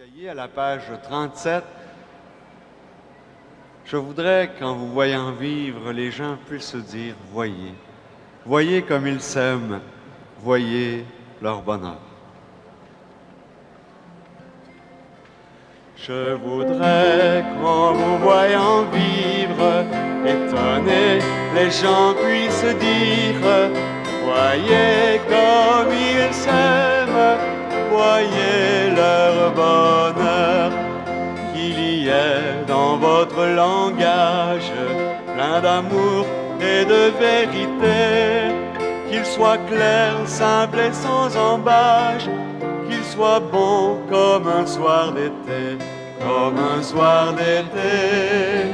cahier à la page 37. Je voudrais qu'en vous voyant vivre, les gens puissent se dire « Voyez, voyez comme ils s'aiment, voyez leur bonheur ». Je voudrais qu'en vous voyant vivre, étonnés, les gens puissent dire « Voyez comme ils s'aiment, voyez leur bonheur ». Qu'il y ait dans votre langage plein d'amour et de vérité, qu'il soit clair, simple et sans embâche, qu'il soit bon comme un soir d'été, comme un soir d'été.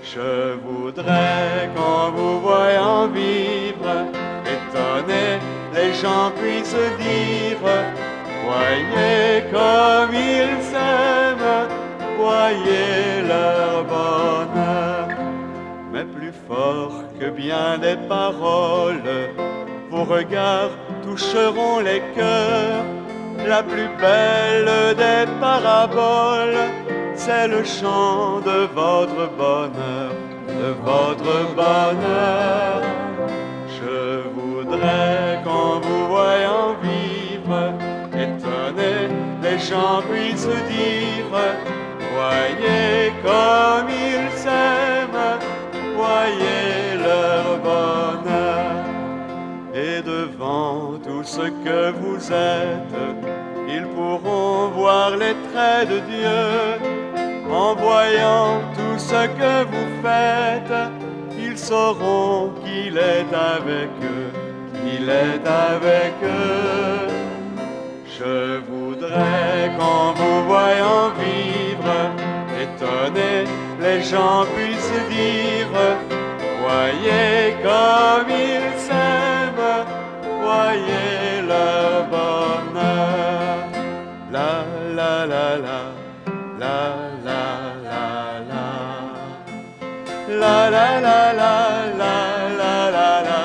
Je voudrais qu'en vous voyant vivre, étonnés, les gens puissent dire « Voyez comme ils s'aiment, voyez leur bonheur ». Mais plus fort que bien des paroles, vos regards toucheront les cœurs. La plus belle des paraboles, c'est le chant de votre bonheur, de votre bonheur. Je voudrais qu'en vous voyant vivre, étonnés, les gens puissent dire « Voyez comme ils s'aiment, voyez leur bonheur ». Et devant tout ce que vous êtes, ils pourront voir les traits de Dieu. En voyant tout ce que vous faites, ils sauront qu'il est avec eux, qu'il est avec eux. Je voudrais qu'en vous voyant vivre, étonnés, les gens puissent dire « Voyez comme ils s'aiment, voyez leur bonheur ». La la la la, la la la la, la la la la la la la la.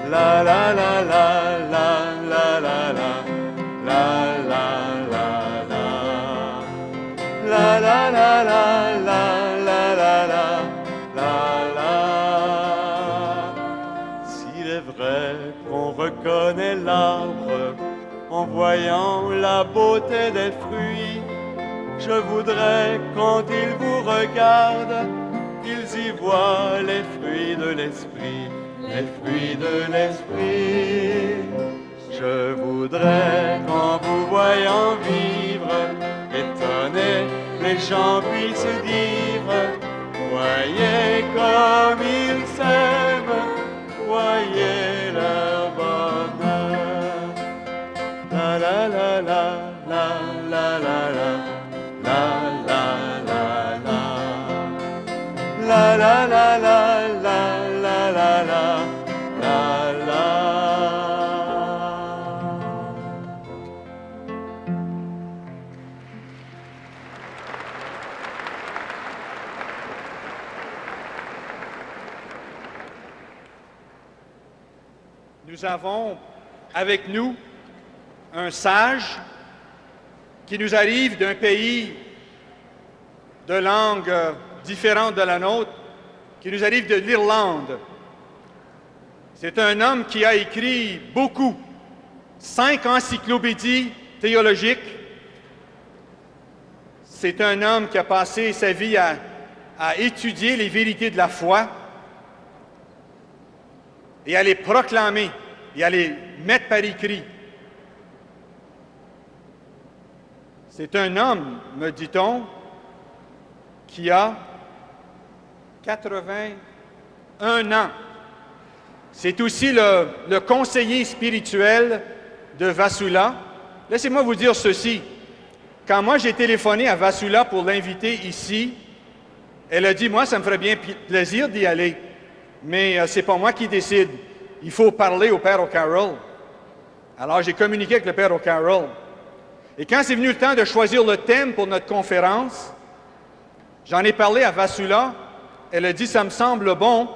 La la la la la la la la la la la la la la la la la. S'il est vrai qu'on reconnaît l'arbre en voyant la beauté des fruits, je voudrais quand ils vous regardent, ils y voient les fruits de l'esprit. Les fruits de l'esprit. Je voudrais qu'en vous voyant vivre, étonnés, les gens puissent dire « Voyez comme ils s'aiment, voyez leur bonheur ». La la la la la la la la la la la la la la la la la la la. Nous avons avec nous un sage qui nous arrive d'un pays de langue différente de la nôtre, qui nous arrive de l'Irlande. C'est un homme qui a écrit beaucoup, 5 encyclopédies théologiques. C'est un homme qui a passé sa vie à étudier les vérités de la foi et à les proclamer et à les mettre par écrit. C'est un homme, me dit-on, qui a 81 ans. C'est aussi le conseiller spirituel de Vassula. Laissez-moi vous dire ceci. Quand moi j'ai téléphoné à Vassula pour l'inviter ici, elle a dit « Moi, ça me ferait bien plaisir d'y aller, mais c'est pas moi qui décide. Il faut parler au Père O'Carroll. » Alors j'ai communiqué avec le Père O'Carroll. Et quand c'est venu le temps de choisir le thème pour notre conférence, j'en ai parlé à Vassula. Elle a dit « Ça me semble bon,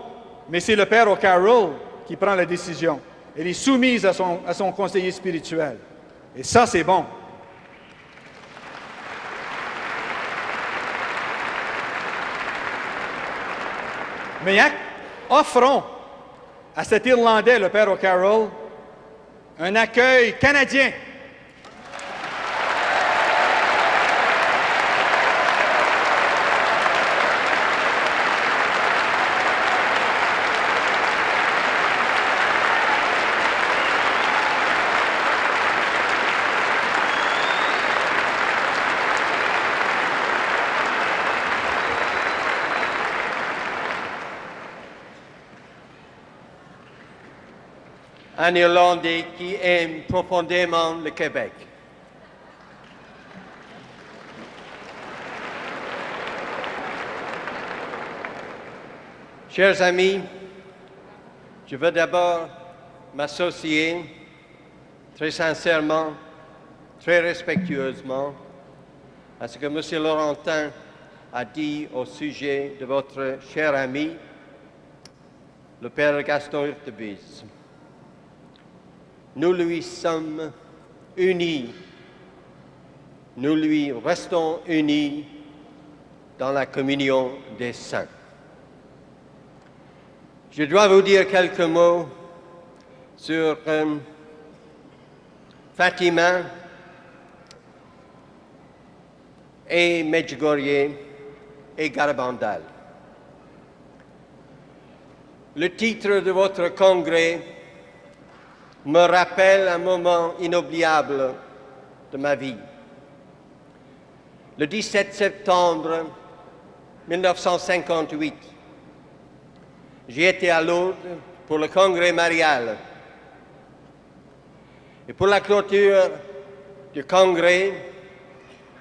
mais c'est le Père O'Carroll qui prend la décision. » Elle est soumise à son conseiller spirituel. Et ça, c'est bon. Mais offrons à cet Irlandais, le Père O'Carroll, un accueil canadien. Un Irlandais qui aime profondément le Québec. Chers amis, je veux d'abord m'associer très sincèrement, très respectueusement à ce que M. Laurentin a dit au sujet de votre cher ami, le Père Gaston Hurtubise. Nous lui sommes unis, nous lui restons unis dans la communion des saints. Je dois vous dire quelques mots sur Fatima et Medjugorje et Garabandal. Le titre de votre congrès me rappelle un moment inoubliable de ma vie. Le 17 septembre 1958, j'ai été à Lourdes pour le congrès marial. Et pour la clôture du congrès,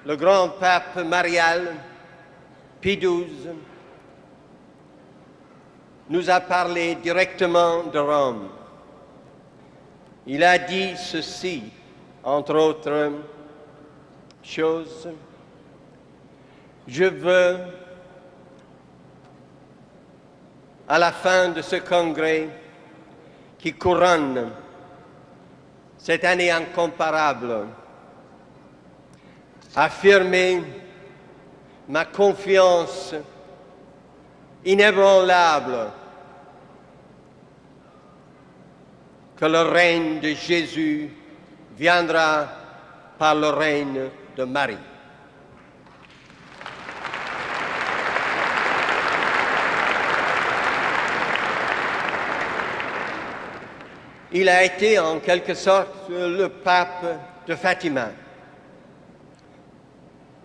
le grand pape marial, Pie XII, nous a parlé directement de Rome. Il a dit ceci, entre autres choses, « Je veux, à la fin de ce congrès qui couronne cette année incomparable, affirmer ma confiance inébranlable que le règne de Jésus viendra par le règne de Marie. » Il a été en quelque sorte le pape de Fatima.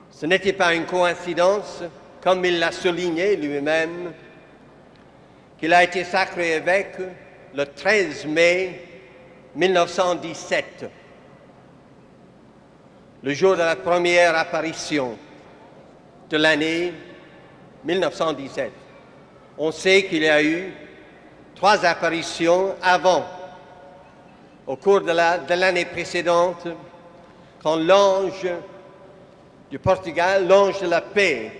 Ce n'était pas une coïncidence, comme il l'a souligné lui-même, qu'il a été sacré évêque le 13 mai 1917, le jour de la première apparition de l'année 1917. On sait qu'il y a eu 3 apparitions avant, au cours de l'année précédente, quand l'ange du Portugal, l'ange de la paix,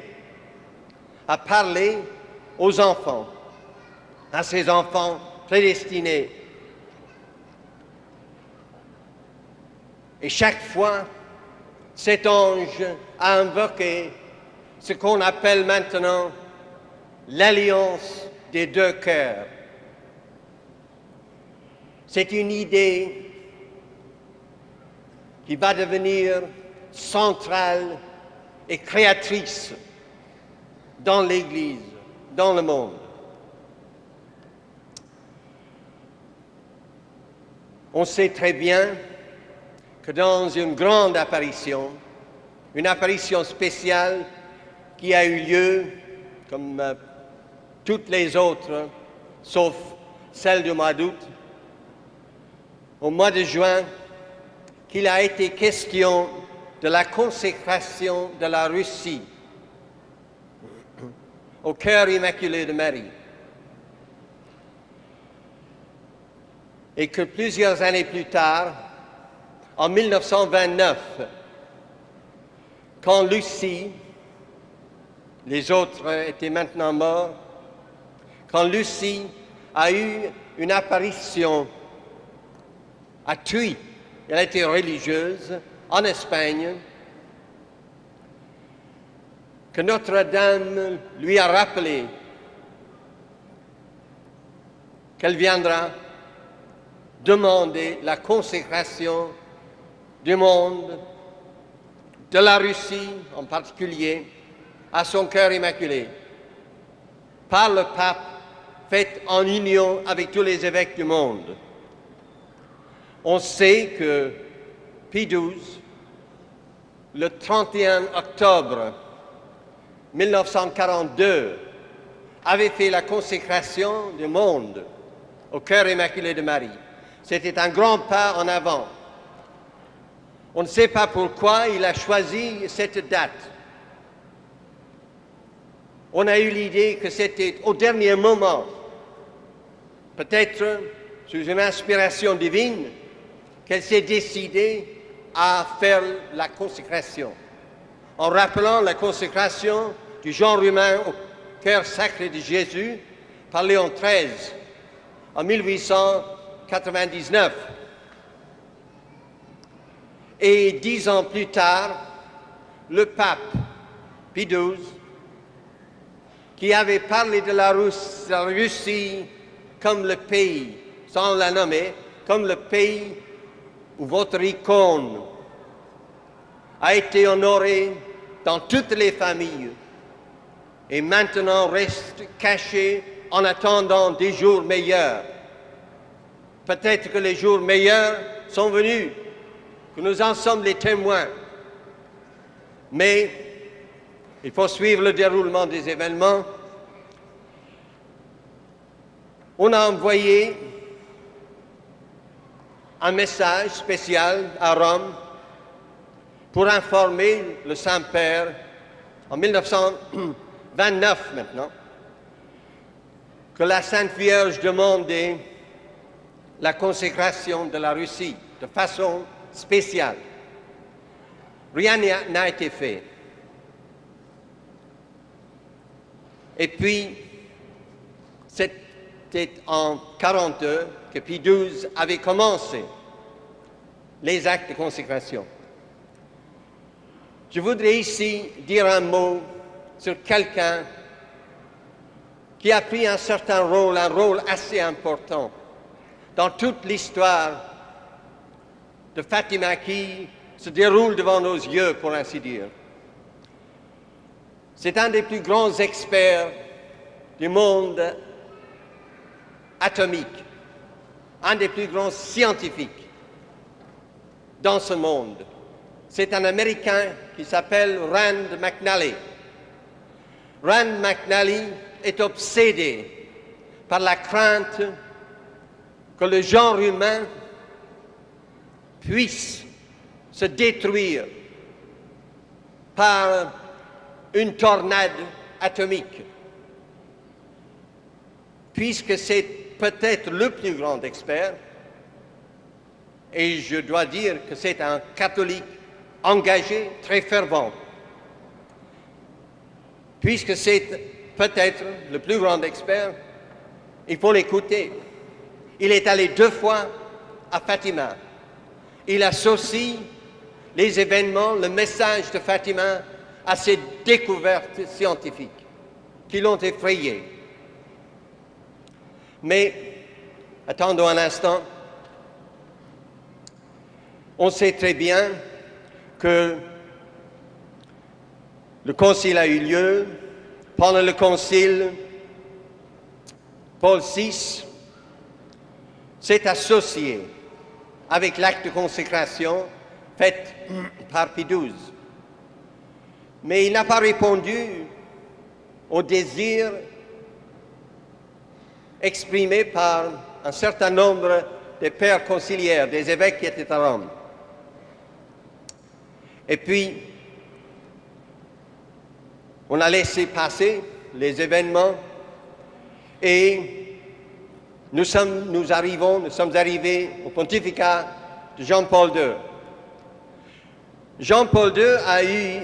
a parlé aux enfants, à ces enfants prédestinés. Et chaque fois, cet ange a invoqué ce qu'on appelle maintenant l'alliance des 2 cœurs. C'est une idée qui va devenir centrale et créatrice dans l'Église, dans le monde. On sait très bien que dans une grande apparition, une apparition spéciale qui a eu lieu, comme toutes les autres, sauf celle du mois d'août, au mois de juin, qu'il a été question de la consécration de la Russie au cœur immaculé de Marie. Et que plusieurs années plus tard, en 1929, quand Lucie, les autres étaient maintenant morts, quand Lucie a eu une apparition à Tuy. Elle était religieuse en Espagne, que Notre-Dame lui a rappelé qu'elle viendra demander la consécration du monde, de la Russie en particulier, à son cœur immaculé, par le pape, fait en union avec tous les évêques du monde. On sait que Pie XII, le 31 octobre 1942, avait fait la consécration du monde au cœur immaculé de Marie. C'était un grand pas en avant. On ne sait pas pourquoi il a choisi cette date. On a eu l'idée que c'était au dernier moment, peut-être sous une inspiration divine, qu'elle s'est décidée à faire la consécration, en rappelant la consécration du genre humain au cœur sacré de Jésus par Léon XIII en 1899. Et 10 ans plus tard, le pape Pie XII, qui avait parlé de la Russie comme le pays, sans la nommer, comme le pays où votre icône a été honorée dans toutes les familles et maintenant reste cachée en attendant des jours meilleurs. Peut-être que les jours meilleurs sont venus, que nous en sommes les témoins, mais il faut suivre le déroulement des événements. On a envoyé un message spécial à Rome pour informer le Saint-Père en 1929 maintenant que la Sainte Vierge demandait la consécration de la Russie de façon spéciale. Rien n'a été fait. Et puis, c'était en 1942 que Pie XII avait commencé les actes de consécration. Je voudrais ici dire un mot sur quelqu'un qui a pris un certain rôle, un rôle assez important dans toute l'histoire de Fatima qui se déroule devant nos yeux, pour ainsi dire. C'est un des plus grands experts du monde atomique, un des plus grands scientifiques dans ce monde. C'est un Américain qui s'appelle Rand McNally. Rand McNally est obsédé par la crainte que le genre humain puisse se détruire par une tornade atomique, puisque c'est peut-être le plus grand expert, et je dois dire que c'est un catholique engagé, très fervent, puisque c'est peut-être le plus grand expert, il faut l'écouter. Il est allé 2 fois à Fatima. Il associe les événements, le message de Fatima à ses découvertes scientifiques qui l'ont effrayé. Mais, attendons un instant, on sait très bien que le concile a eu lieu. Pendant le concile, Paul VI s'est associé avec l'acte de consécration fait par Pie XII. Mais il n'a pas répondu au désir exprimé par un certain nombre de pères conciliaires, des évêques qui étaient à Rome. Et puis, on a laissé passer les événements et nous sommes arrivés au pontificat de Jean-Paul II. Jean-Paul II a eu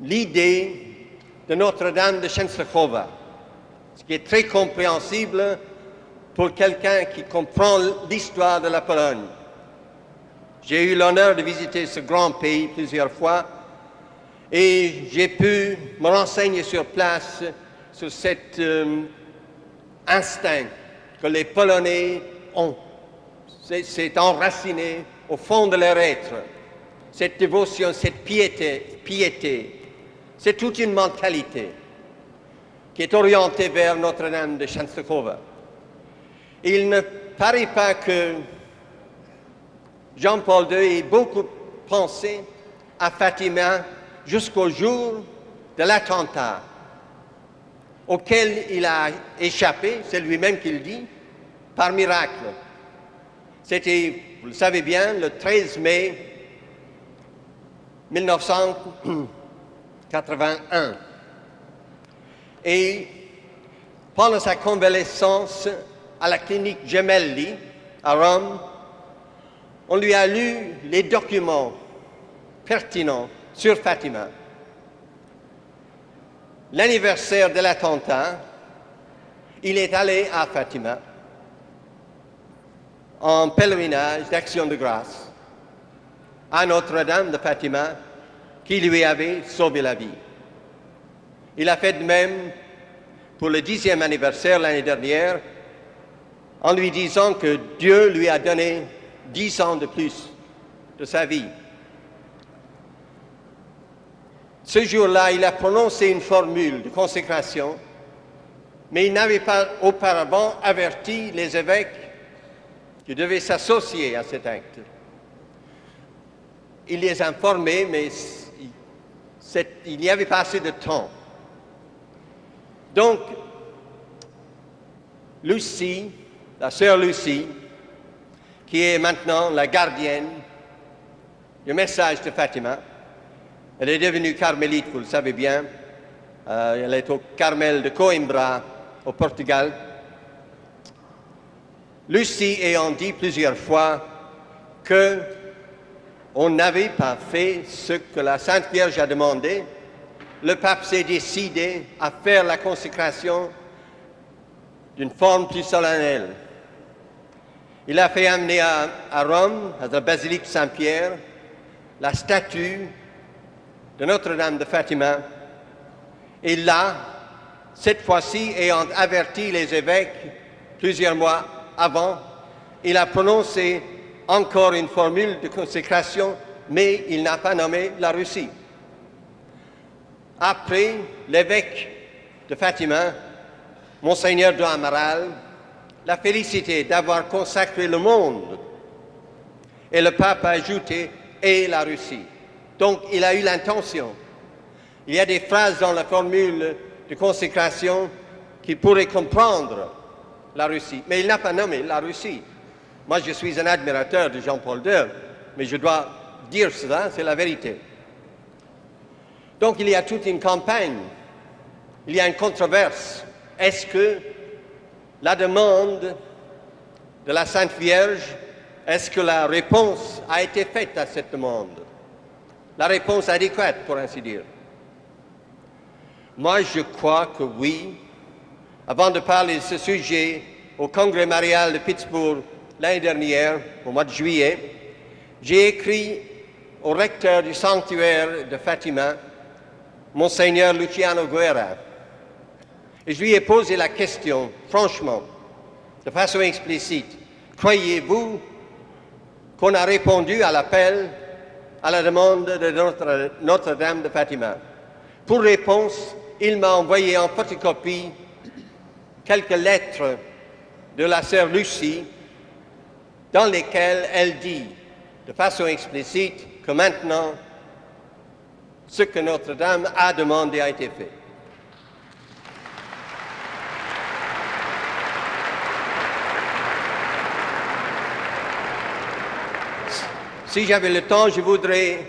l'idée de Notre-Dame de Częstochowa, ce qui est très compréhensible pour quelqu'un qui comprend l'histoire de la Pologne. J'ai eu l'honneur de visiter ce grand pays plusieurs fois et j'ai pu me renseigner sur place sur cet instinct que les Polonais ont. C'est enraciné au fond de leur être. Cette dévotion, cette piété, c'est toute une mentalité qui est orientée vers Notre-Dame de Częstochowa. Il ne paraît pas que Jean-Paul II ait beaucoup pensé à Fatima jusqu'au jour de l'attentat auquel il a échappé, c'est lui-même qui le dit, par miracle. C'était, vous le savez bien, le 13 mai 1981. Et pendant sa convalescence à la clinique Gemelli, à Rome, on lui a lu les documents pertinents sur Fatima. L'anniversaire de l'attentat, il est allé à Fatima en pèlerinage d'action de grâce à Notre-Dame de Fatima qui lui avait sauvé la vie. Il a fait de même pour le 10e anniversaire l'année dernière en lui disant que Dieu lui a donné 10 ans de plus de sa vie. Ce jour-là, il a prononcé une formule de consécration, mais il n'avait pas auparavant averti les évêques qui devaient s'associer à cet acte. Il les a informés, mais il n'y avait pas assez de temps. Donc, Lucie, la sœur Lucie, qui est maintenant la gardienne du message de Fatima, elle est devenue carmélite, vous le savez bien. Elle est au Carmel de Coimbra, au Portugal. Lucie ayant dit plusieurs fois qu'on n'avait pas fait ce que la Sainte Vierge a demandé, le pape s'est décidé à faire la consécration d'une forme plus solennelle. Il a fait amener à Rome, à la basilique Saint-Pierre, la statue de Notre-Dame de Fatima. Et là, cette fois-ci, ayant averti les évêques plusieurs mois avant, il a prononcé encore une formule de consécration, mais il n'a pas nommé la Russie. Après, l'évêque de Fatima, Monseigneur de Amaral, l'a félicité d'avoir consacré le monde. Et le pape a ajouté « et la Russie ». Donc, il a eu l'intention. Il y a des phrases dans la formule de consécration qui pourraient comprendre la Russie, mais il n'a pas nommé la Russie. Moi, je suis un admirateur de Jean-Paul II, mais je dois dire cela, c'est la vérité. Donc, il y a toute une campagne, il y a une controverse. Est-ce que la demande de la Sainte Vierge, est-ce que la réponse a été faite à cette demande? La réponse adéquate, pour ainsi dire. Moi, je crois que oui. Avant de parler de ce sujet au Congrès marial de Pittsburgh l'année dernière, au mois de juillet, j'ai écrit au recteur du sanctuaire de Fatima, Monseigneur Luciano Guerra, et je lui ai posé la question, franchement, de façon explicite, croyez-vous qu'on a répondu à l'appel, à la demande de Notre-Dame de Fatima? Pour réponse, il m'a envoyé en photocopie quelques lettres de la sœur Lucie dans lesquelles elle dit de façon explicite que maintenant, ce que Notre-Dame a demandé a été fait. Si j'avais le temps, je voudrais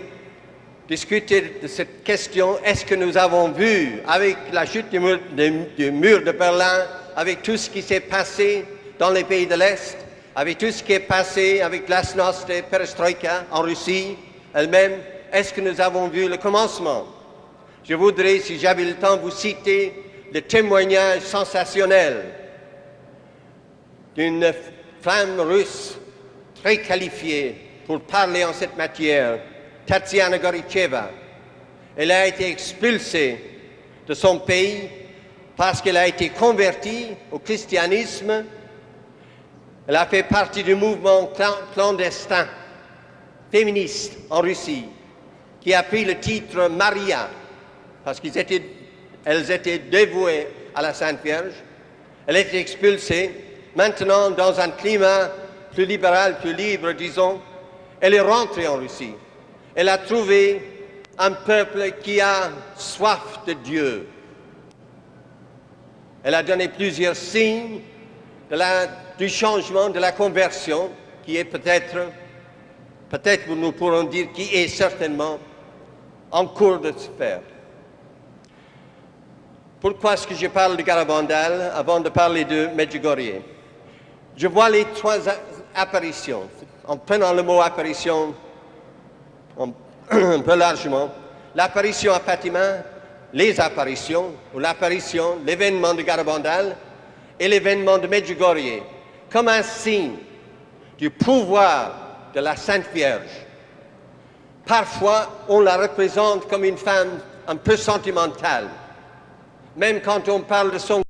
discuter de cette question. Est-ce que nous avons vu, avec la chute du mur de Berlin, avec tout ce qui s'est passé dans les pays de l'Est, avec tout ce qui est passé avec glasnost et perestroïka en Russie elle-même, est-ce que nous avons vu le commencement? Je voudrais, si j'avais le temps, vous citer le témoignage sensationnel d'une femme russe très qualifiée pour parler en cette matière, Tatiana Goricheva. Elle a été expulsée de son pays parce qu'elle a été convertie au christianisme. Elle a fait partie du mouvement clandestin féministe en Russie qui a pris le titre Maria parce qu'elles étaient dévouées à la Sainte Vierge. Elle a été expulsée. Maintenant, dans un climat plus libéral, plus libre, disons, elle est rentrée en Russie. Elle a trouvé un peuple qui a soif de Dieu. Elle a donné plusieurs signes du changement, de la conversion, qui est peut-être nous pourrons dire, qui est certainement en cours de se faire. Pourquoi est-ce que je parle de Garabandal avant de parler de Medjugorje? Je vois les trois apparitions. En prenant le mot apparition un peu largement, l'apparition à Fatima, les apparitions, ou l'apparition, l'événement de Garabandal et l'événement de Medjugorje, comme un signe du pouvoir de la Sainte Vierge. Parfois, on la représente comme une femme un peu sentimentale. Même quand on parle de son